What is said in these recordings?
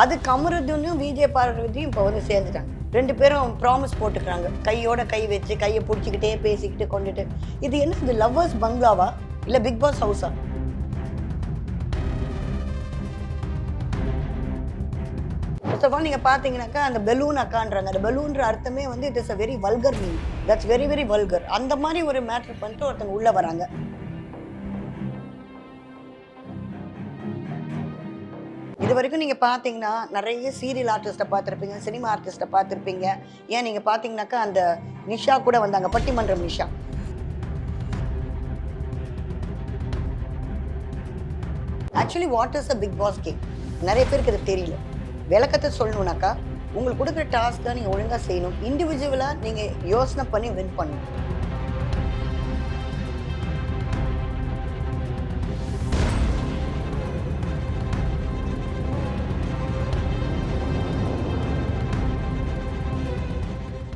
அது கமருதீனும் விஜய் பார்வதியும் இப்போ வந்து சேர்ந்துட்டாங்க. 2 பேரும் ப்ராமிஸ் போட்டுக்கிறாங்க. கையோட கை வச்சு கையை பிடிச்சிக்கிட்டே பேசிக்கிட்டு கொண்டுட்டு. இது என்ன, இது லவ்வர்ஸ் பங்களாவா இல்லை பிக் பாஸ் ஹவுஸா? ஃபர்ஸ்ட் ஆஃப் ஆல் நீங்கள் பார்த்தீங்கன்னாக்கா அந்த பெலூன் அக்கான்றாங்க. அந்த பெலூன்ற அர்த்தமே வந்து it is a very vulgar mean. That's very very vulgar. அந்த மாதிரி ஒரு மேட்ரு பண்ணிட்டு ஒருத்தங்க உள்ளே வராங்க. இது வரைக்கும் நீங்கள் பார்த்தீங்கன்னா நிறைய சீரியல் ஆர்டிஸ்ட்டை பார்த்துருப்பீங்க, சினிமா ஆர்டிஸ்ட்டை பார்த்துருப்பீங்க. ஏன் நீங்கள் பார்த்தீங்கன்னாக்கா அந்த நிஷா கூட வந்தாங்க, பட்டிமன்றம் Nisha. Actually what is a Bigg Boss game? நிறைய பேருக்கு இது தெரியல. விளக்கத்தை சொல்லணுன்னாக்கா, உங்களுக்கு கொடுக்குற டாஸ்க் தான் நீங்கள் ஒழுங்காக செய்யணும். இண்டிவிஜுவலாக நீங்கள் யோசனை பண்ணி வின் பண்ணணும்.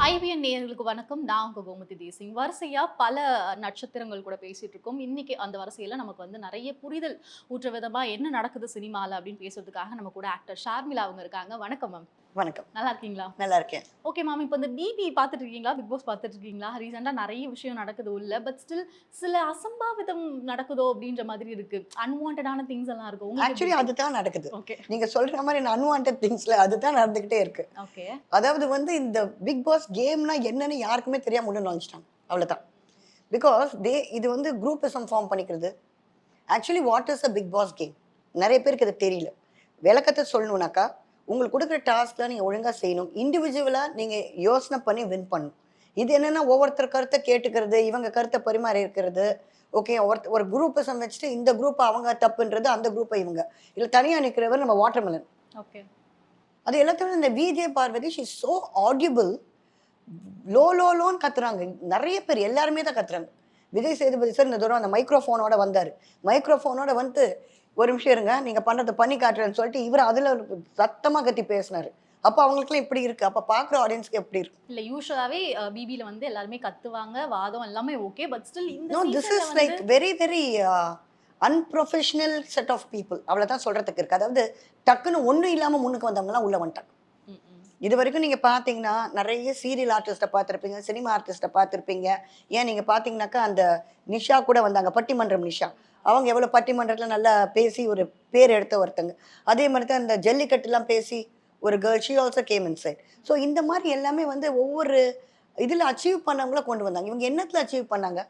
ஐபிஎன் நேயர்களுக்கு வணக்கம். நான் உங்க கோமதி தேசிங். வரிசையா பல நட்சத்திரங்கள் கூட பேசிட்டு இருக்கோம். இன்னைக்கு அந்த வரிசையில நமக்கு வந்து நிறைய புரிதல் ஊற்ற விதமா என்ன நடக்குது சினிமால அப்படின்னு பேசுறதுக்காக நம்ம கூட ஆக்டர் ஷார்மிளா அவங்க இருக்காங்க. வணக்கம் மேம். வணக்கம். நல்லா இருக்கீங்களா? நல்லா இருக்கேன். ஓகே மேம், இப்போ இந்த பிபி பார்த்துட்டு இருக்கீங்களா? பிக் பாஸ் பார்த்துட்டு இருக்கீங்களா? ரீசெண்டாக நிறைய விஷயம் நடக்குது உள்ள. பட் ஸ்டில் சில அசம்பாவிதம் நடக்குதோ அப்படின்ற மாதிரி இருக்கு. அன்வான்டான திங்ஸ் எல்லாம் இருக்கு. ஆக்சுவலி அதுதான் நடக்குது. ஓகே, நீங்க சொல்ற மாதிரி அன்வான்ட் திங்ஸ்ல அதுதான் நடந்துகிட்டே இருக்கு. ஓகே. அதாவது வந்து இந்த பிக் பாஸ் கேம்னா என்னன்னு யாருக்குமே தெரியாம உள்ள நுழைஞ்சிட்டாங்க. அவ்வளவுதான். பிகாஸ் இது வந்து குரூப்பிசம் ஃபார்ம் பண்ணிக்கிறது. Actually what is a Bigg Boss game? நிறைய பேருக்கு இது தெரியல. விளக்கத்தை சொல்லணுன்னாக்கா, உங்களுக்கு கொடுக்குற டாஸ்க் தான் நீங்கள் ஒழுங்காக செய்யணும். இண்டிவிஜுவலாக நீங்கள் யோசனை பண்ணி வின் பண்ணணும். இது என்னென்னா ஒவ்வொருத்தர் கருத்தை கேட்டுக்கிறது, இவங்க கருத்தை பரிமாறி இருக்கிறது. ஓகே, ஒரு குரூப்பிசம் வச்சுட்டு இந்த குரூப்பை அவங்க தப்புன்றது, அந்த குரூப்பை இவங்க. இல்லை தனியாக நிற்கிறவர் நம்ம வாட்டர்மெலன். ஓகே. அது எல்லாத்தையும் இந்த Vijay Parvathi she is so audible. லோன்னு கத்துறாங்க. நிறைய பேர் எல்லாருமே தான் கத்துறாங்க. விஜய் சேதுபதி சார் இந்த தூரம் அந்த மைக்ரோஃபோனோட வந்தார். மைக்ரோஃபோனோட வந்து ஒரு நிமிஷம் இருங்க, நீங்கள் பண்ணுறதை பண்ணி காட்டுறேன்னு சொல்லிட்டு இவர் அதில் சத்தமாக கத்தி பேசினார். அப்போ அவங்களுக்குலாம் இப்படி இருக்குது. அப்போ பார்க்குற ஆடியன்ஸ்க்கு எப்படி இருக்கு? இல்லை, யூஸ்வலாகவே பிபியில் வந்து எல்லாருமே கத்துவாங்க, வாதம் எல்லாமே ஓகே. பட் ஸ்டில் இந்த this is like very very unprofessional set of people. அவ்வளோதான் சொல்கிறதுக்கு இருக்குது. அதாவது டக்குன்னு ஒன்றும் இல்லாமல் முன்னுக்கு வந்தவங்கலாம் உள்ளே வந்துட்டாங்க. இது வரைக்கும் நீங்கள் பார்த்தீங்கன்னா நிறைய சீரியல் ஆர்டிஸ்ட்டை பார்த்துருப்பீங்க, சினிமா ஆர்டிஸ்ட்டை பார்த்துருப்பீங்க. ஏன் நீங்கள் பார்த்தீங்கன்னாக்கா அந்த நிஷா கூட வந்தாங்க, பட்டிமன்றம் நிஷா. அவங்க எவ்வளோ பட்டிமன்றத்தில் நல்லா பேசி ஒரு பேர் எடுத்த ஒருத்தங்க. அதே மாதிரி தான் இந்த ஜல்லிக்கட்டுலாம் பேசி ஒரு girl, she also came inside. So இந்த மாதிரி எல்லாமே வந்து ஒவ்வொரு இதில் அச்சீவ் பண்ணவங்கள கொண்டு வந்தாங்க. இவங்க என்னத்தில் அச்சீவ் பண்ணாங்க?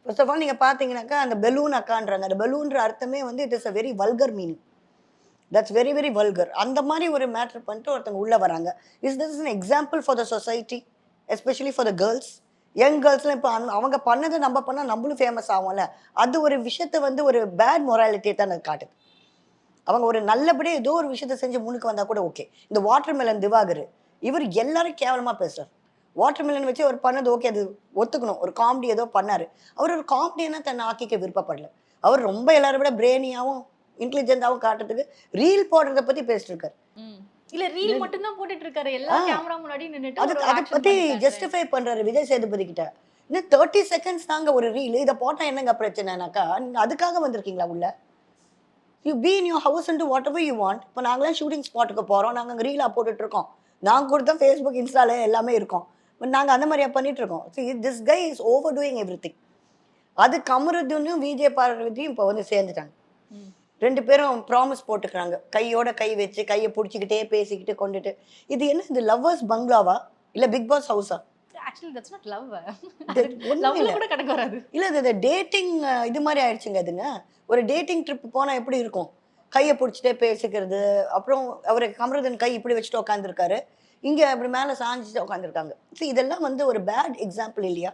ஃபர்ஸ்ட் ஆஃப் ஆல் நீங்கள் பார்த்தீங்கன்னாக்கா அந்த பெலூன் அக்கான்றாங்க. அந்த பெலூன்ற அர்த்தமே வந்து it is a very vulgar meaning. That's very very vulgar. அந்த மாதிரி ஒரு மேட்ரு பண்ணிட்டு ஒருத்தவங்க உள்ளே வராங்க. This an example for the society, especially for the girls. Young கேர்ள்ஸ்லாம் இப்போ அவங்க பண்ணதை நம்ம பண்ணால் நம்மளும் ஃபேமஸ் ஆகும்ல. அது ஒரு விஷயத்தை வந்து ஒரு பேட் மொராலிட்டியை தான் அது காட்டுது. அவங்க ஒரு நல்லபடியாக ஏதோ ஒரு விஷயத்த செஞ்சு முன்னுக்கு வந்தால் கூட ஓகே. இந்த வாட்டர்மெலன் திவாகர், இவர் எல்லாரும் கேவலமாக பேசுகிறார். வாட்டர்மெலன் வச்சு அவர் பண்ணது ஓகே, அது ஒத்துக்கணும். ஒரு காமெடி ஏதோ பண்ணார். அவர் ஒரு காமெடியனாக தன்னை ஆக்கிக்க விருப்பப்படல. அவர் ரொம்ப எல்லாரும் விட பிரெயினியாகவும் இன்டெலிஜென்ட்டாகவும் காட்டுறதுக்கு ரீல் போடுறதை பற்றி பேசிட்டு இருக்காரு. இல்ல, ரீல் மட்டும் தான் போட்டுட்டு இருக்காரு. எல்லா கேமரா முன்னாடி நின்னுட்டு அதை பத்தி ஜஸ்டிஃபை பண்றாரு விஜய் சேதுபதி கிட்ட. இன்னும் 30 செகண்ட்ஸ் தாங்க ஒரு ரீல். இதை போட்டா என்னங்க பிரச்சனைனாக்கா, நீங்க அதுக்காக வந்திருக்கீங்களா உள்ள? You be in your house and to what ever you want. இப்போ நாங்களாம் ஷூட்டிங் ஸ்பாட்டுக்கு போறோம், நாங்கள் அங்கே ரீலாக போட்டுட்டு இருக்கோம். நாங்கள் கூட தான் ஃபேஸ்புக், இன்ஸ்டால எல்லாமே இருக்கோம். பட் நாங்கள் அந்த மாதிரியா பண்ணிட்டு இருக்கோம். This guy is over doing every thing. அது கமருதீனும் விஜய் பார்வதியும் இப்போ வந்து சேர்ந்துட்டாங்க. 2 பேரும் ப்ராமிஸ் போட்டுக்கிறாங்க. கையோட கை வச்சு கையை பிடிச்சிக்கிட்டே பேசிக்கிட்டு கொண்டுட்டு. இது என்ன, இது லவ்வர்ஸ் பங்களாவா இல்லை பிக் பாஸ் ஹவுஸா? Actually that's not love. ஒன்றும் இல்லை. கூட கணக்கு வராது. இல்லை, இது டேட்டிங் இது மாதிரி ஆயிடுச்சுங்க. அதுங்க ஒரு டேட்டிங் ட்ரிப் போனால் எப்படி இருக்கும்? கையை பிடிச்சிட்டே பேசிக்கிறது. அப்புறம் அவர் கமருதீன் கை இப்படி வச்சுட்டு உட்காந்துருக்காரு, இங்கே அப்படி மேலே சாஞ்சிட்டு உட்காந்துருக்காங்க. சரி, இதெல்லாம் வந்து ஒரு பேட் எக்ஸாம்பிள் இல்லையா?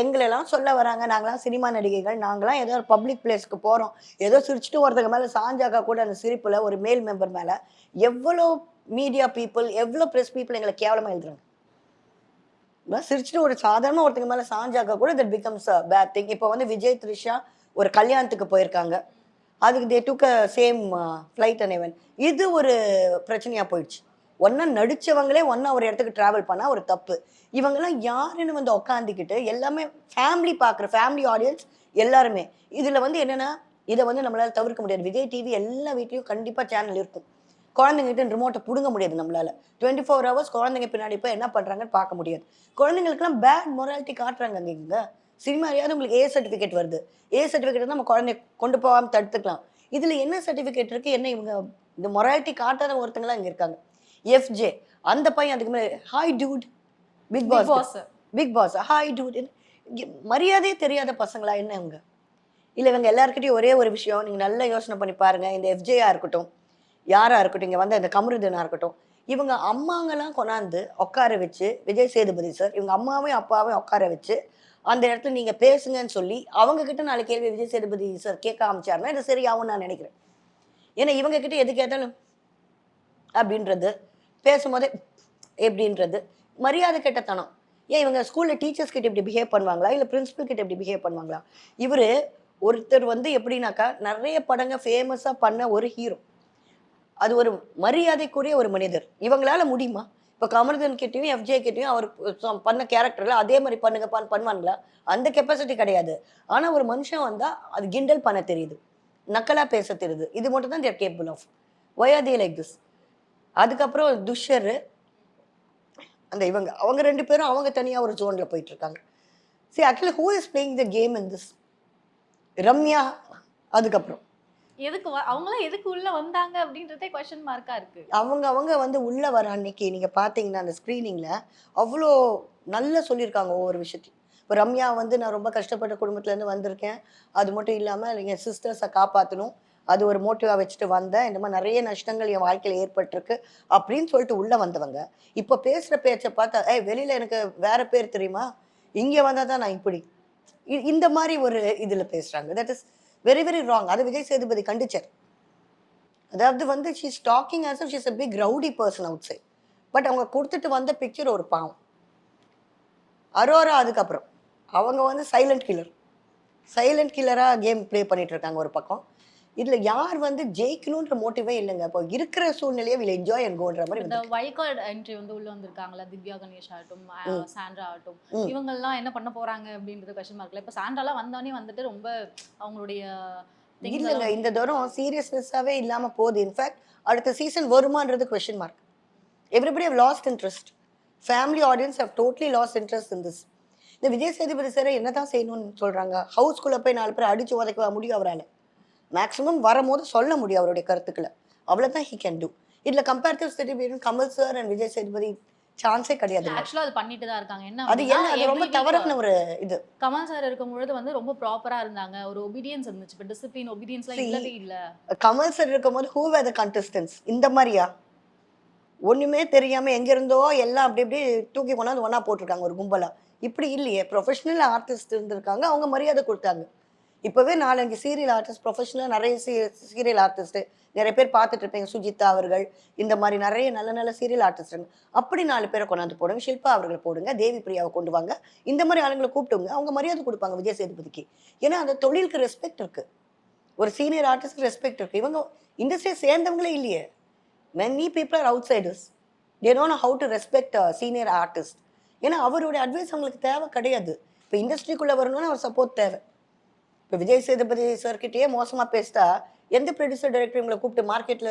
எங்களெல்லாம் சொல்ல வராங்க, நாங்களாம் சினிமா நடிகைகள், நாங்களாம் ஏதோ ஒரு பப்ளிக் பிளேஸ்க்கு போகிறோம், ஏதோ சிரிச்சுட்டு ஒருத்தங்க மேலே சாஞ்சாக்கா கூட அந்த சிரிப்பில் ஒரு மேல் மெம்பர் மேலே எவ்வளோ மீடியா பீப்புள், எவ்வளோ ப்ரெஸ் பீப்புள் எங்களை கேவலமாக எழுதுறாங்க. சிரிச்சுட்டு ஒரு சாதாரண ஒருத்தங்க மேலே சாஞ்சாக்கா கூட that becomes a bad thing. இப்போ வந்து விஜய் த்ரிஷா ஒரு கல்யாணத்துக்கு போயிருக்காங்க. அதுக்கு they took a same flight and event. இது ஒரு பிரச்சனையாக போயிடுச்சு. ஒன்றா நடித்தவங்களே ஒன்றா ஒரு இடத்துக்கு ட்ராவல் பண்ணால் ஒரு தப்பு. இவங்கெல்லாம் யாருன்னு வந்து உட்காந்துக்கிட்டு எல்லாமே ஃபேமிலி பார்க்குற ஃபேமிலி ஆடியன்ஸ் எல்லாருமே. இதில் வந்து என்னென்னா, இதை வந்து நம்மளால் தவிர்க்க முடியாது. விஜய் டிவி எல்லா வீட்லேயும் கண்டிப்பாக சேனல் இருக்கும். குழந்தைங்கிட்ட ரிமோட்டை பிடுங்க முடியாது நம்மளால. 24 ஹவர்ஸ் குழந்தைங்க பின்னாடி போய் என்ன பண்றாங்கன்னு பார்க்க முடியாது. குழந்தைங்களுக்குலாம் பேட் மொராலிட்டி காட்டுறாங்க இங்க. சினிமாலையாவது உங்களுக்கு ஏ சர்டிஃபிகேட் வருது. ஏ சர்டிஃபிகேட் நம்ம குழந்தைய கொண்டு போகாம தடுத்துக்கலாம். இதுல என்ன சர்டிஃபிகேட் இருக்கு? என்ன இவங்க இந்த மொராலிட்டி காட்டாத ஒருத்தங்களா இங்க இருக்காங்க. எஃப்ஜே அந்த பையன் அதுக்கு மேல hi dude Bigg Bigg Boss Boss Bigg Boss hi dude மரியாதையே தெரியாத பசங்களா என்ன இவங்க? இல்ல இவங்க எல்லாருக்கிட்டையும் ஒரே ஒரு விஷயம் நீங்க நல்லா யோசனை பண்ணி பாருங்க. இந்த எஃப்ஜேயா இருக்கட்டும், யாரா இருக்கட்டும், இங்க வந்த இந்த கமருதீனா இருக்கட்டும், இவங்க அம்மாங்கெல்லாம் கொண்டாந்து உட்கார வச்சு, விஜய் சேதுபதி சார் இவங்க அம்மாவையும் அப்பாவையும் உட்கார வச்சு அந்த இடத்துல நீங்க பேசுங்கன்னு சொல்லி அவங்க கிட்ட 4 கேள்வி விஜய் சேதுபதி சார் கேட்க ஆரம்பிச்சாருன்னா இது சரியாகும் நான் நினைக்கிறேன். ஏன்னா இவங்க கிட்ட எது கேட்டாலும் அப்படின்றது, பேசும்போதே எப்படின்றது மரியாதை கெட்டத்தனம். ஏன் இவங்க ஸ்கூல்ல டீச்சர்ஸ் கிட்ட இப்படி பிஹேவ் பண்ணுவாங்களா? இல்ல பிரின்சிபல் கிட்ட இப்படி பிஹேவ் பண்ணுவாங்களா? இவரு ஒருத்தர் வந்து எப்படின்னாக்கா நிறைய படங்க ஃபேமஸா பண்ண ஒரு ஹீரோ. அது ஒரு மரியாதைக்குரிய ஒரு மனிதர். இவங்களால முடியுமா? இப்ப கமருதீன் கிட்டயும் எஃப்ஜே கிட்டயும் அவர் பண்ண கேரக்டர்ல அதே மாதிரி பண்ணுங்கப்பான்னு பண்ணுவாங்களா? அந்த கெப்பாசிட்டி கிடையாது. ஆனா ஒரு மனுஷன் வந்தா அது கிண்டல் பண்ண தெரியுது, நக்கலா பேச தெரியுது. இது மட்டும் தான் there cable off. Why are they like this? அதுக்கப்புறம் துஷர் அந்த இவங்க அவங்க 2 பேரும் அவங்க தனியா ஒரு ஜோன்ல போயிட்டு இருக்காங்க. See actually who is playing the game in this? Ramya அதுக்கப்புறம் எதுக்கு அவங்களாம் எதுக்கு உள்ள வந்தாங்க அப்படின்றதே கொஸ்டின் மார்க்கா இருக்கு. அவங்க வந்து உள்ள வர அன்னைக்கு நீங்க பாத்தீங்கன்னா அந்த ஸ்கிரீனிங்ல அவ்வளோ நல்லா சொல்லியிருக்காங்க ஒவ்வொரு விஷயத்தையும். இப்போ ரம்யா வந்து நான் ரொம்ப கஷ்டப்பட்ட குடும்பத்துல இருந்து வந்திருக்கேன். அது மட்டும் இல்லாம என் சிஸ்டர்ஸை காப்பாற்றணும். அது ஒரு மோட்டிவா வச்சுட்டு வந்தேன். இந்த மாதிரி நிறைய நஷ்டங்கள் என் வாழ்க்கையில ஏற்பட்டிருக்கு அப்படின்னு சொல்லிட்டு உள்ள வந்தவங்க இப்போ பேசுற பேச்சை பார்த்தா வெளியில எனக்கு வேற பேர் தெரியுமா, இங்க வந்தா தான் நான் இப்படி இந்த மாதிரி ஒரு இதுல பேசுறாங்க. That is very very wrong. அது விஜய் சேதுபதி கண்டிச்சார். அதாவது வந்து she's talking as if she's a big rowdy person outside. But அவங்க கொடுத்துட்டு வந்த பிக்சர் ஒரு பாவம். அரோரா அதுக்கப்புறம் அவங்க வந்து சைலண்ட் கில்லரா கேம் ப்ளே பண்ணிட்டு இருக்காங்க ஒரு பக்கம். இதுல யார் வந்து ஜெயிக்கணும்ன்ற மோட்டிவே இல்லைங்க. இப்போ இருக்கிற சூழ்நிலையை வில் என்ஜாய் அண்ட் கோன்ற மாதிரி இந்த வைல்ட் கார்டு என்ட்ரி வந்து உள்ள வந்திருக்காங்களா, திவ்யா கணேஷ் ஆகட்டும், சாண்ட்ரா ஆகட்டும், இவங்க எல்லாம் என்ன பண்ண போறாங்க அப்படின்றது கொஸ்டின் மார்க்ல. இப்ப சாண்ட்ராலாம் வந்தோடனே வந்துட்டு ரொம்ப அவங்களுடைய இல்லைங்க. இந்த தூரம் சீரியஸ்னஸாவே இல்லாம போகுது. இன்ஃபேக்ட் அடுத்த சீசன் வருமான்றது question mark. Everybody have lost interest. Family audience have totally lost interest in this. இந்த விஜய் சேதுபதி சார் என்னதான் செய்யணும்னு சொல்றாங்க? ஹவுஸ்குள்ள போய் 4 பேர் அடிச்சு உதைக்க முடியும் அவரால். மேக்ஸிமம் வரும்போது சொல்ல முடியும் அவருடைய கருத்துக்களை. அவ்வளோதான் ஹி கேன் டூ. இதில் comparative study Kamal sir and Vijay Sethupathi சான்ஸே கிடையாது. ஆக்சுவலா அது பண்ணிட்டு தான் இருக்காங்க. என்ன அது என்ன அது ரொம்ப தவறான ஒரு இது. கமல் சார் இருக்கும்பொழுது வந்து ரொம்ப ப்ராப்பரா இருந்தாங்க. ஒரு ஒபீடியன்ஸ் இருந்துச்சு. இப்போ டிசிப்ளின் ஒபீடியன்ஸ்லாம் இல்லவே இல்ல. கமல் சார் இருக்கும்போது ஹூ வேர் த கண்டஸ்டன்ஸ்? இந்த மாதிரியா ஒண்ணுமே தெரியாம எங்க இருந்தோ எல்லாம் அப்படி இப்படி தூக்கி கொண்டாந்து ஒண்ணா போட்டிருக்காங்க ஒரு கும்பலா. இப்படி இல்லையே. ப்ரொஃபஷனல் ஆர்டிஸ்ட் இருந்திருக்காங்க, அவங்க மரியாதை கொடுத்தாங்க. இப்போவே 4-5 சீரியல் ஆர்டிஸ்ட் ப்ரொஃபஷனலாக நிறைய சீரியல் ஆர்டிஸ்ட்டு நிறைய பேர் பார்த்துட்டு இருப்பீங்க. சுஜிதா அவர்கள் இந்த மாதிரி நிறைய நல்ல நல்ல சீரியல் ஆர்டிஸ்ட். அப்படி 4 பேரை கொண்டாந்து போடுங்க. ஷில்பா அவர்களை போடுங்க, தேவி பிரியாவை கொண்டு வாங்க. இந்த மாதிரி ஆளுங்களை கூப்பிட்டுங்க. அவங்க மரியாதை கொடுப்பாங்க விஜய் சேதுபதிக்கு. ஏன்னா அந்த தொழிலுக்கு ரெஸ்பெக்ட் இருக்கு. ஒரு சீனியர் ஆர்டிஸ்ட்க்கு ரெஸ்பெக்ட் இருக்கு. இவங்க இண்டஸ்ட்ரியை சேர்ந்தவங்களே இல்லையே. Many people are outsiders. They don't know how to respect senior artist. ஏன்னா அவருடைய அட்வைஸ் அவங்களுக்கு தேவை கிடையாது. இப்போ இண்டஸ்ட்ரிக்குள்ளே வரணும்னு அவர் சப்போர்ட் தேவை. இப்போ விஜய் சேதுபதி சார்கிட்டயே மோசமாக பேசிட்டா எந்த ப்ரொடியூசர் டைரக்டர் இவங்களை கூப்பிட்டு மார்க்கெட்டில்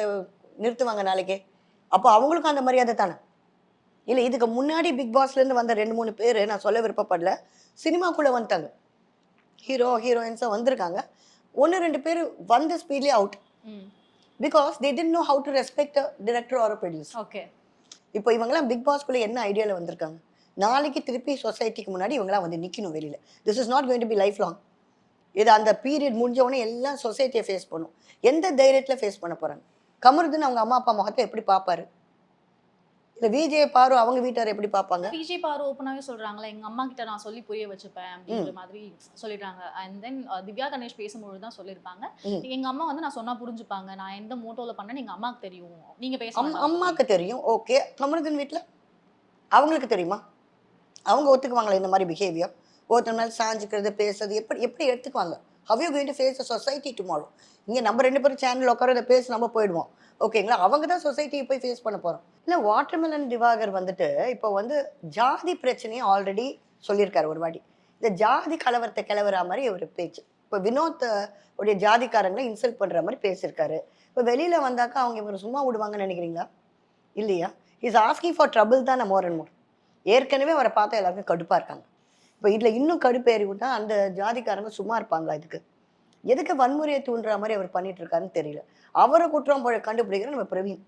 நிறுத்துவாங்க நாளைக்கே? அப்போ அவங்களுக்கும் அந்த மரியாதை தானே இல்லை? இதுக்கு முன்னாடி பிக் பாஸ்லேருந்து வந்த 2-3 பேர் நான் சொல்ல விருப்பப்படல, சினிமாக்குள்ளே வந்துட்டாங்க. ஹீரோயின்ஸாக வந்திருக்காங்க. 1-2 பேர் வந்த ஸ்பீட்லேயே out. Because they didn't know how to respect director or producer. Okay. இப்போ இவங்கெல்லாம் பிக் பாஸ்க்குள்ளே என்ன ஐடியாவில் வந்திருக்காங்க? நாளைக்கு திருப்பி சொசைட்டிக்கு முன்னாடி இவங்களாம் வந்து நிற்கணும் வெளியில். This is not going to be life long. இது அந்த பீரியட் முடிஞ்ச உடனே எல்லாம் சொசைட்டியை ஃபேஸ் பண்ணும். எந்த தைரியத்தில் ஃபேஸ் பண்ண போகிறாங்க? கமருதீன் அவங்க அம்மா அப்பா முகத்தை எப்படி பார்ப்பாரு? இல்லை விஜய் பாரு அவங்க வீட்டார் எப்படி பார்ப்பாங்க? விஜய் பாரு ஓப்பனாகவே சொல்றாங்களா, எங்க அம்மா கிட்ட நான் சொல்லி புரிய வச்சுப்பேன் அப்படின்ற மாதிரி சொல்லிடுறாங்க. அண்ட் தென் திவ்யா கணேஷ் பேசும்பொழுது தான் சொல்லியிருப்பாங்க, எங்க அம்மா வந்து நான் சொன்னா புரிஞ்சுப்பாங்க, நான் எந்த மோட்டோவில் பண்ணேன்னு எங்க அம்மாவுக்கு தெரியும், நீங்க பேச அம்மாவுக்கு தெரியும். ஓகே, கமருதீன் வீட்டில் அவங்களுக்கு தெரியுமா? அவங்க ஒத்துக்குவாங்களா இந்த மாதிரி பிஹேவியர்? ஒருத்தர் மேலே சாஞ்சிக்கிறது பேசுறது எப்படி எடுத்துக்குவாங்க? How you going to face the society tomorrow? இங்கே நம்ம 2 பேரும் சேனல் உட்கார பேசி நம்ம போயிடுவோம். ஓகேங்களா? அவங்க தான் சொசைட்டியை போய் ஃபேஸ் பண்ண போகிறோம். இல்லை வாட்டர்மெலன் திவாகர் வந்துட்டு இப்போ வந்து ஜாதி பிரச்சனையை ஆல்ரெடி சொல்லியிருக்காரு ஒரு வாட்டி. இந்த ஜாதி கலவரத்தை கிளவுற மாதிரி ஒரு பேச்சு. இப்போ வினோத் உடைய ஜாதிக்காரங்களை இன்சல்ட் பண்ற மாதிரி பேசியிருக்காரு. இப்போ வெளியில வந்தாக்கா அவங்க இவரை சும்மா விடுவாங்கன்னு நினைக்கிறீங்களா? இல்லையா? இஸ் ஆஸ்கிங் ஃபார் ட்ரபிள் தான் மோர் அண்ட் மோர். ஏற்கனவே அவரை பார்த்தா எல்லாருக்கும் கடுப்பா இருக்காங்க. இப்போ இதுல இன்னும் கடுப்பேறி விட்டா அந்த ஜாதிக்காரங்க சும்மா இருப்பாங்களா இதுக்கு? எதுக்கு வன்முறையை தூண்டுற மாதிரி அவர் பண்ணிட்டு இருக்காருன்னு தெரியல. அவரை குற்றம் கண்டுபிடிக்கிற நம்ம பிரவீன்.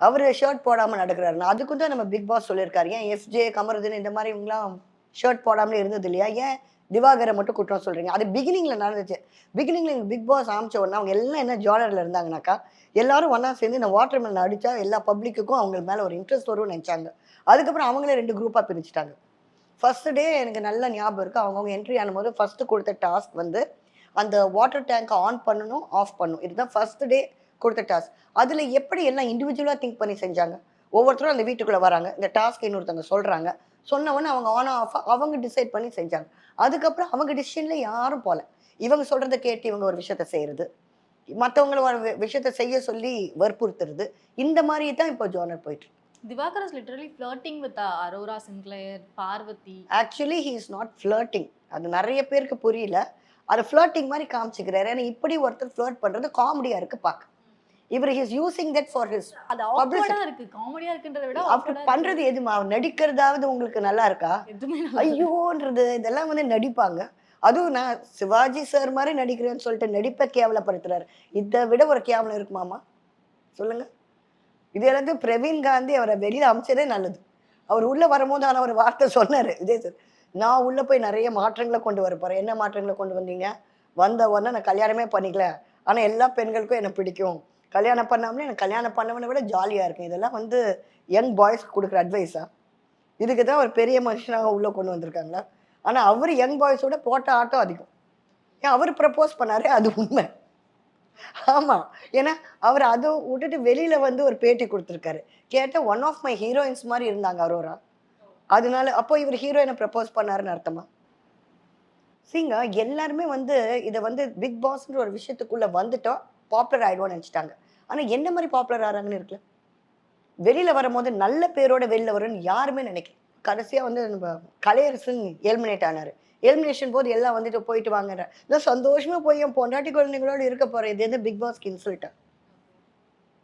அவரு ஷர்ட் போடாம நடக்கிறாரு. அதுக்கும் தான் நம்ம பிக் பாஸ் சொல்லியிருக்காரு. ஏன் எஸ்ஜே, கமருதீன் இந்த மாதிரி இவங்கலாம் ஷர்ட் போடாமலே இருந்தது இல்லையா? ஏன் திவாகரை மட்டும் குற்றம் சொல்றீங்க? அது பிகினிங்ல நடந்துச்சு. பிகினிங்ல எங்க பிக் பாஸ் ஆரம்பிச்ச உடனே அவங்க எல்லாம் என்ன ஜானர்ல இருந்தாங்கனாக்கா, எல்லாரும் ஒண்ணா சேர்ந்து இந்த வாட்டர் மெலன் அடிச்சா எல்லா பப்ளிக்குக்கும் அவங்க மேல ஒரு இன்ட்ரெஸ்ட் வரும்னு நினைச்சாங்க. அதுக்கப்புறம் அவங்களே 2 குரூப்பா பிரிச்சுட்டாங்க. ஃபர்ஸ்ட் டே எனக்கு நல்ல ஞாபகம் இருக்கு. அவங்கவங்க என்ட்ரி ஆனும்போது ஃபர்ஸ்ட் கொடுத்த டாஸ்க் வந்து அந்த வாட்டர் டேங்க் ஆன் பண்ணணும், ஆஃப் பண்ணணும். இதுதான் ஃபர்ஸ்ட் டே கொடுத்த டாஸ்க். அதுல எப்படி எல்லாம் இண்டிவிஜுவலா திங்க் பண்ணி செஞ்சாங்க. ஒவ்வொருத்தரும் அந்த வீட்டுக்குள்ள வராங்க. இந்த டாஸ்க் இன்னொருத்தவங்க சொல்றாங்க. சொன்ன உடனே அவங்க ஆன் ஆஃப் அவங்க டிசைட் பண்ணி செஞ்சாங்க. அதுக்கப்புறம் அவங்க டிசிஷன்ல யாரும் போல. இவங்க சொல்றத கேட்டு இவங்க ஒரு விஷயத்த செய்யறது. மத்தவங்கள ஒரு விஷயத்த செய்ய சொல்லி வற்புறுத்துறது. இந்த மாதிரி தான் இப்போ ஜோனர் போயிட்டு இருக்கு. Diwakar is literally flirting with Aurora Sinclair, Parvathi. Actually he is not flirting. அது நிறைய பேருக்கு புரியல. அது ஃப்ளர்ட்டிங் மாதிரி காமிச்சுக்கிறாரு. ஏன்னா இப்படி ஒருத்தர் ஃப்ளர்ட் பண்றது காமெடியா இருக்கு பார்க்க. இவர் he is using that for his அது ஆக்வர்டா இருக்கு. காமெடியா இருக்குன்றத விட அப்படி பண்றது எதுமா? நடிக்கிறதாவது உங்களுக்கு நல்லா இருக்கா? எதுவுமே நல்லா ஐயோன்றது இதெல்லாம் வந்து நடிப்பாங்க. அதுவும் நான் சிவாஜி சார் மாதிரி நடிக்கிறேன்னு சொல்லிட்டு நடிப்பை கேவலப்படுத்துறாரு. இதை விட ஒரு கேவலம் இருக்குமாமா? சொல்லுங்க. இது எனக்கு பிரவீன் காந்தி அவரை வெளியில அமைச்சதே நல்லது. அவர் உள்ள வரும்போது ஆனா ஒரு வார்த்தை சொன்னாரு விஜய் சார். நான் உள்ள போய் நிறைய மாற்றங்களை கொண்டு வர போறேன். என்ன மாற்றங்களை கொண்டு வந்தீங்க? வந்த உடனே நான் கல்யாணமே பண்ணிக்கல. ஆனா எல்லா பெண்களுக்கும் என்ன பிடிக்கும். கல்யாணம் பண்ணாமலே எனக்கு கல்யாணம் பண்ணவனை விட ஜாலியா இருக்கும். இதெல்லாம் வந்து யங் பாய்ஸ்க்கு கொடுக்குற அட்வைஸா? இதுக்கு தான் ஒரு பெரிய மனுஷனாக உள்ள கொண்டு வந்திருக்காங்களா? ஆனா அவர் யங் பாய்ஸோட போட்ட ஆட்டம் அதிகம். ஏன் அவர் ப்ரப்போஸ் பண்ணாரு, அது உண்மை. ஆமா. ஏன்னா அவர் அதை விட்டுட்டு வெளியில வந்து ஒரு பேட்டி கொடுத்துருக்காரு. கேட்டா ஒன் ஆஃப் மை ஹீரோயின்ஸ் மாதிரி இருந்தாங்க அரோரா. அதனால அப்போ இவர் ஹீரோயினை ப்ரப்போஸ் பண்ணாருன்னு அர்த்தமா? சீங்க எல்லாருமே வந்து இதை வந்து பிக் பாஸ்ன்ற ஒரு விஷயத்துக்குள்ள வந்துட்டோம், பாப்புலர் ஆயிடுவோம்னு நினைச்சிட்டாங்க. ஆனா என்ன மாதிரி பாப்புலர் ஆறாங்கன்னு இருக்குல்ல. வெளியில வரும்போது நல்ல பேரோட வெளியில வரும்னு யாருமே நினைக்கல. கடைசியா வந்து நம்ம கலையரசன் எலிமினேட் ஆனாரு. எலிமினேஷன் போது எல்லாம் வந்துட்டு போயிட்டு வாங்குற. நான் சந்தோஷமா போய் என் பொண்டாட்டி குழந்தைங்களோட இருக்க போறேன். இது எது பிக் பாஸ்க்கு இன்சல்ட்டா?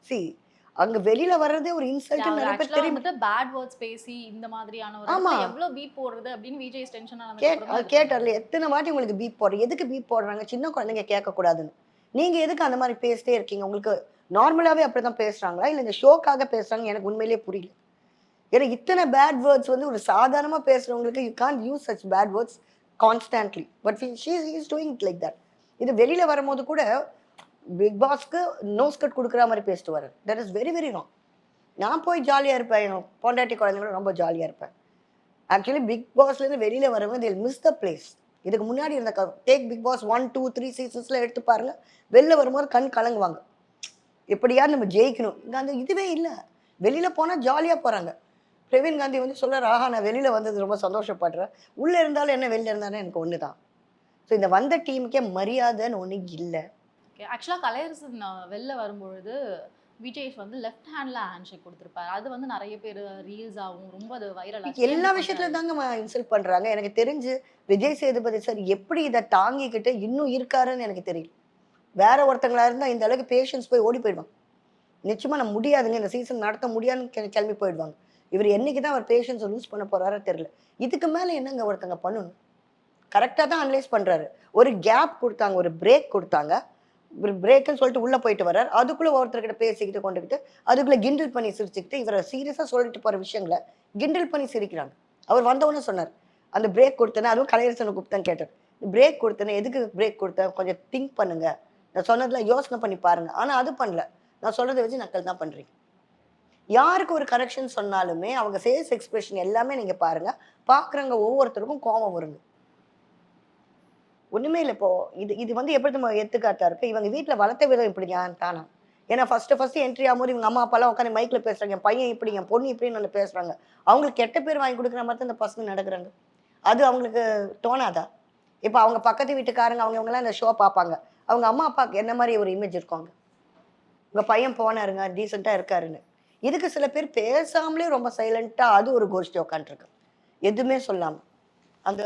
சி அங்க வெளியில வர்றதே ஒரு இன்சல்ட் நிறைய பேர் தெரியும். பேட் வேர்ட்ஸ் பேசி இந்த மாதிரியான ஒரு ஆமா. இடத்துல எவ்வளவு பீப் போடுறது அப்படின்னு விஜய் டென்ஷன் கேட்டார்ல எத்தனை வாட்டி உங்களுக்கு பீப் போடுற? எதுக்கு பீப் போடுறாங்க? சின்ன குழந்தைங்க கேட்க கூடாதுன்னு. நீங்க எதுக்கு அந்த மாதிரி பேசிட்டே இருக்கீங்க? உங்களுக்கு நார்மலாவே அப்படிதான் பேசுறாங்களா இல்ல இந்த ஷோக்காக பேசுறாங்க? எனக்கு உண்மையிலேயே புரியல. ஏன்னா இத்தனை பேட் வேர்ட்ஸ் வந்து ஒரு சாதாரணமா பேசுறவங்களுக்கு you can't use such bad words constantly. But she is doing it like that. இது வெளியில வரும்போது கூட பிக் பாஸ்க்கு நோஸ் கட் கொடுக்குற மாதிரி பேசிட்டு வர்றாரு. That is very very wrong. நான் போய் ஜாலியா இருப்பேன். என் பொண்டாட்டி குழந்தைங்களோட ரொம்ப ஜாலியா இருப்பேன். ஆக்சுவலி பிக் பாஸ்லேருந்து வெளியில வரவங்க they'll மிஸ் த பிளேஸ். இதுக்கு முன்னாடி இருந்த டேக் பிக் பாஸ் 1, 2, 3 சீசன்ஸ்ல எடுத்து பாருங்க. வெளில வரும்போது கண் கலங்குவாங்க. எப்படியாவது நம்ம ஜெயிக்கணும். இங்க அந்த இதுவே இல்லை. வெளியில போனா ஜாலியா போறாங்க. பிரவீன் காந்தி வந்து சொல்றாரு, ஆஹா நான் வெளியில வந்தது ரொம்ப சந்தோஷப்படுறேன். உள்ள இருந்தாலும் என்ன வெளில இருந்தாலும் எனக்கு ஒண்ணுதான். ஸோ இந்த வந்த டீமுக்கே மரியாதைன்னு ஒண்ணு இல்லை. ஆக்சுவலா கலையரசன் வெளில வரும்பொழுது விஜய் வந்து லெஃப்ட் ஹேண்ட்ல ஹேண்ட்ஷேக் கொடுத்திருப்பாரு. அது வந்து நிறைய பேர் ரீல்ஸ் ஆகும், ரொம்ப அது வைரல் ஆச்சு. எல்லா விஷயத்துலயும் தாங்க இன்சல்ட் பண்றாங்க. எனக்கு தெரிஞ்சு விஜய் சேதுபதி சார் எப்படி இதை தாங்கிக்கிட்டு இன்னும் இருக்காருன்னு எனக்கு தெரியல. வேற ஒருத்தங்களா இருந்தா இந்த அளவுக்கு பேஷன்ஸ் போய் ஓடி போயிடுவாங்க. நிச்சயமா நான் முடியாதுங்க, இந்த சீசன் நடத்த முடியாதுன்னு கிளம்பி போயிடுவாங்க. இவர் என்னைக்கு தான் அவர் பேஷன்ஸை லூஸ் பண்ண போறாரோ தெரியல. இதுக்கு மேல என்னங்க ஒருத்தங்க பண்ணணும்? கரெக்டாக தான் அனலைஸ் பண்றாரு. ஒரு கேப் கொடுத்தாங்க, ஒரு பிரேக் கொடுத்தாங்க. ஒரு பிரேக்குன்னு சொல்லிட்டு உள்ள போயிட்டு வர்றாரு. அதுக்குள்ள ஒருத்தர்கிட்ட பேசிக்கிட்டு கொண்டுக்கிட்டு அதுக்குள்ள கிண்டல் பண்ணி சிரிச்சுக்கிட்டு இவரை சீரியஸா சொல்லிட்டு போற விஷயங்களை கிண்டல் பண்ணி சிரிக்கிறாங்க. அவர் வந்தவொடனே சொன்னார், அந்த பிரேக் கொடுத்தேன்னு, அதுவும் கலையரசனை கூப்பிட்டான்னு கேட்டார். பிரேக் கொடுத்தேன்னு, எதுக்கு பிரேக் கொடுத்தேன்? கொஞ்சம் திங்க் பண்ணுங்க, நான் சொன்னதுல யோசனை பண்ணி பாருங்க. ஆனா அது பண்ணல. நான் சொல்றதை வச்சு நக்கல் தான் பண்றீங்க. யாருக்கு ஒரு கரெக்ஷன் சொன்னாலுமே அவங்க ஃபேஸ் எக்ஸ்பிரஷன் எல்லாமே நீங்க பாருங்க. பாக்குறவங்க ஒவ்வொருத்தருக்கும் கோபம் வருங்க. ஒண்ணுமே இல்லை. இப்போ இது வந்து எப்படி நம்ம எடுத்துக்காட்டா இருக்கு. இவங்க வீட்டுல வளர்த்த விதம் இப்படி தானா? ஏன்னா ஃபர்ஸ்ட் என்ட்ரி ஆகும்போது இவங்க அம்மா அப்பாலாம் உட்காந்து மைக்ல பேசுறாங்க, என் பையன் இப்படி, என் பொண்ணு இப்படின்னு பேசுறாங்க. அவங்களுக்கு கெட்ட பேர் வாங்கி கொடுக்குற மாதிரி தான் இந்த பசங்க நடக்கிறாங்க. அது அவங்களுக்கு தோணாதா? இப்போ அவங்க பக்கத்து வீட்டுக்காரங்க அவங்கலாம் இந்த ஷோ பார்ப்பாங்க. அவங்க அம்மா அப்பாவுக்கு என்ன மாதிரி ஒரு இமேஜ் இருக்காங்க? உங்க பையன் போனாருங்க, டீசெண்டா இருக்காருன்னு. இதுக்கு சில பேர் பேசாமலே ரொம்ப சைலண்டா அது ஒரு கோஷ்டி உட்காந்துருக்கு, எதுவுமே சொல்லாம. அந்த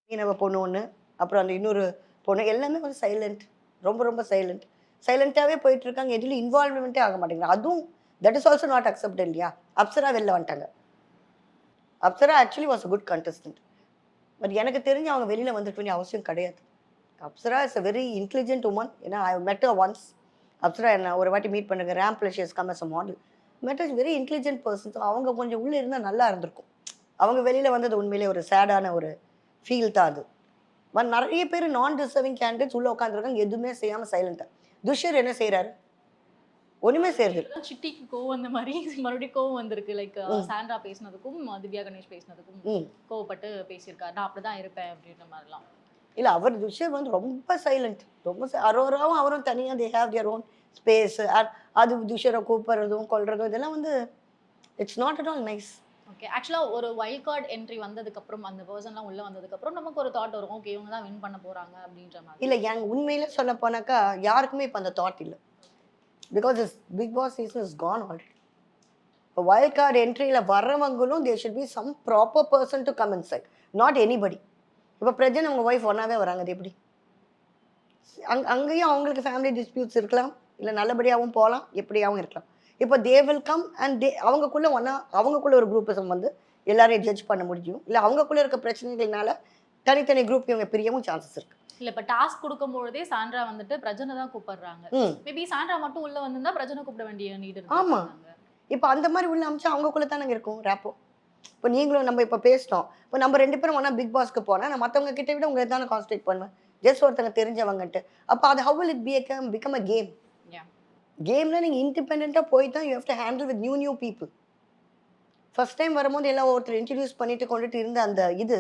மீனவ பொண்ணு ஒண்ணு, அப்புறம் அந்த இன்னொரு பொண்ணு எல்லாமே வந்து சைலண்ட், ரொம்ப ரொம்ப சைலண்ட். சைலண்ட்டாகவே போயிட்டு இருக்காங்க. எதுலையும் இன்வால்வ்மெண்ட்டே ஆக மாட்டேங்கிறாங்க. அதுவும் that is also not accepted இல்லையா? அப்சரா வெளில வந்துட்டாங்க. Apsara actually was a good contestant. But எனக்கு தெரிஞ்சு அவங்க வெளியில வந்துருக்க வேண்டிய அவசியம் கிடையாது. Apsara is a very intelligent woman. ஏன்னா ஐ மெட் ஹர் ஒன்ஸ். அப்சரா என்ன ஒரு வாட்டி மீட் பண்ணுங்க. ரேம்ப்ல she has come as a model. மெட் is very intelligent person. So அவங்க கொஞ்சம் உள்ளே இருந்தால் நல்லா இருந்திருக்கும். அவங்க வெளியில வந்தது உண்மையிலேயே ஒரு சேடான ஒரு ஃபீல் தான் அது. பட் நிறைய பேர் நான் டிசர்விங் கேண்டிடேட்ஸ் உள்ள உட்காந்துருக்காங்க. எதுவுமே செய்யாம சைலண்டா. துஷர் என்ன செய்றாரு? ஒண்ணுமே செய்யறது இல்ல. சிட்டிக்கு கோவம் வந்த மாதிரி மறுபடியும் கோவம் வந்திருக்கு. லைக் ம், சாண்ட்ரா பேசினதுக்கும் திவ்யா கணேஷ் பேசினதுக்கும் ம். கோவப்பட்டு பேசியிருக்காரு. நான் அப்படிதான் இருப்பேன் அப்படின்ற மாதிரிலாம். இல்ல அவர் துஷர் வந்து ரொம்ப சைலண்ட். ரொம்ப அரோராவும் அவரும் தனியா they have their own space. அது துஷரை கூப்பிடுறதும் கொல்றதும் இதெல்லாம் வந்து it's not at all nice. Okay. ஆக்சுவலா ஒரு வைல்ட் கார்டு என்ட்ரி வந்ததுக்கு அப்புறம் அந்த பெர்சன்லாம் உள்ள வந்ததுக்கு அப்புறம் நமக்கு ஒரு தாட் வரும். ஓகே இவங்க தான் வின் பண்ண போறாங்க அப்படின்ற மாதிரி. இல்ல உண்மையிலே சொல்ல போனாக்கா யாருக்குமே இப்ப அந்த தாட் இல்ல. Because this big boss season is gone already. இப்போ வைல்ட் கார்டு என்ட்ரியில வர்றவங்களும் they should be some proper person to come inside. Not anybody. இப்போ பிரஜன் அவங்க ஒய்ஃப் ஒன்னாவே வராங்க. அது எப்படி? அங்கேயும் அவங்களுக்கு ஃபேமிலி டிஸ்பியூட்ஸ் இருக்கலாம். இல்ல நல்லபடியாவும் போலாம். எப்படியாவும் இருக்கலாம். இப்போ தே வில் கம் அண்ட் அவங்கக்குள்ள அவங்கக்குள்ள ஒரு குரூப்பிசம் வந்து எல்லாரையும் ஜட்ஜ் பண்ண முடியும். இல்ல அவங்கக்குள்ள இருக்க பிரச்சனைகள்னால தனித்தனி குரூப் இவங்க பிரியவும் சான்சஸ் இருக்கு. இல்ல இப்ப டாஸ்க் கொடுக்கும்பொழுதே சாண்ட்ரா வந்துட்டு பிரஜனை தான் கூப்பிடுறாங்க. ம். மேபி சாண்ட்ரா மட்டும் உள்ள வந்திருந்தா பிரஜனை கூப்பிட வேண்டிய நீட் ஆமா. இருந்திருக்காங்க. இப்போ அந்த மாதிரி உள்ள அமிச்சா அவங்கக்குள்ள தானங்க இருக்கும் ரேப்போ. இப்போ நீங்களும் நம்ம இப்போ பேசிட்டோம். இப்போ நம்ம 2 பேரும் ஒண்ணா பிக் பாஸ்க்கு போனா நான் மத்தவங்க கிட்ட விட உங்களை தானே கான்சன்ட்ரேட் பண்ணுவேன். ஜஸ்ட் ஒருத்தங்க தெரிஞ்சவங்கன்ட்டு. அப்ப அது how will it become a game? Yeah. கேம்ல நீங்க இண்டிபெண்டன்ட்டா போய் தான் you have to handle with new people. First time வரும்போது எல்லாம் ஒருத்தர் இன்ட்ரோடியூஸ் பண்ணிட்டு கொண்டுட்டு இருந்த அந்த இது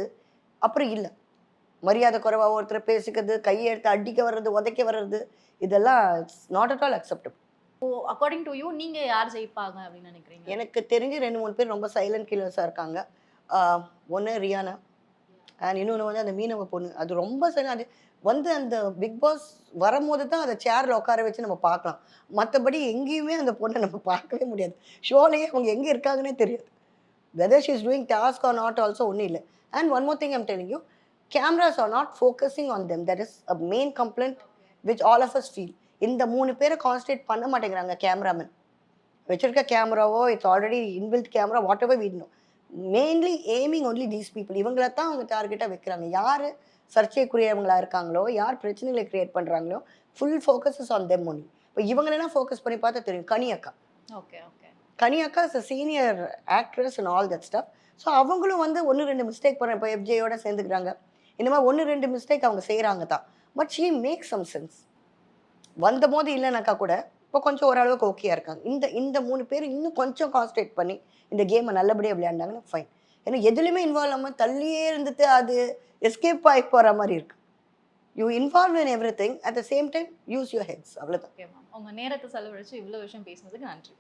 அப்புறம் இல்ல. மரியாதை குறைவா ஒருத்தர் பேசிக்கிறது, கையை எடுத்து அடிக்க வர்றது, உதைக்க வர்றது இதெல்லாம் it's not at all acceptable. According to you நீங்க யார் ஜெயிப்பாங்க அப்படின்னு நினைக்கிறீங்க? எனக்கு தெரிஞ்சு 2, 3 பேர் ரொம்ப சைலண்ட் கில்லர்ஸா இருக்காங்க. ஆ, ஒண்ணு ரியானா அண்ட் இன்னொன்னு வந்து அந்த மீனவ பொண்ணு. அது ரொம்ப அது வந்து அந்த பிக் பாஸ் வரும்போது தான் அந்த சேர்ல உட்கார வச்சு நம்ம பார்க்கலாம். மத்தபடி எங்கேயுமே அந்த பொண்ண நம்ம பார்க்கவே முடியாது. ஷோலயே அவங்க எங்க இருக்காங்கன்னே தெரியாது. Whether she is doing task or not also ஒண்ணும் இல்ல. And one more thing I am telling you, cameras are not focusing on them. That is a main complaint which all of us feel. இந்த 3 பேரை concentrate பண்ண மாட்டேங்கிறாங்க cameraman. வச்சிருக்க கேமராவோ it's already inbuilt camera whatever we know. Mainly aiming only these people. இவங்கள தான் அவங்க டார்கெட்டாக வைக்கிறாங்க. யார் சர்ச்சைக்குரியவங்களா இருக்காங்களோ, யார் பிரச்சனைகளை கிரியேட் பண்ணுறாங்களோ, full focus is on them only. இப்போ இவங்களெல்லாம் ஃபோக்கஸ் பண்ணி பார்த்தா தெரியும். கனி அக்கா. Okay, okay. கனி அக்கா is a senior actress and all that stuff. So அவங்களும் வந்து 1, 2 மிஸ்டேக் பண்ண இப்போ எஃப்ஜேயோட சேர்ந்துக்கிறாங்க. இந்த மாதிரி 1, 2 மிஸ்டேக் அவங்க செய்கிறாங்க தான். But she make some sense. வந்தபோது இல்லைனாக்கா கூட இப்போ கொஞ்சம் ஓரளவுக்கு ஓகேயா இருக்காங்க. இந்த 3 பேர் இன்னும் கொஞ்சம் கான்சன்ட்ரேட் பண்ணி இந்த கேமை நல்லபடியாக விளையாண்டாங்கன்னா ஃபைன். ஏன்னா எதுலையுமே இன்வால்வ் ஆகாமல் தள்ளியே இருந்துட்டு அது எஸ்கேப் ஆகி போகிற மாதிரி இருக்கு. You involve in everything at the same time use your heads. அவ்வளோதான். Okay ma'am. உங்க நேரத்தை செலவழிச்சு இவ்வளவு விஷயம் பேசினதுக்கு நன்றி.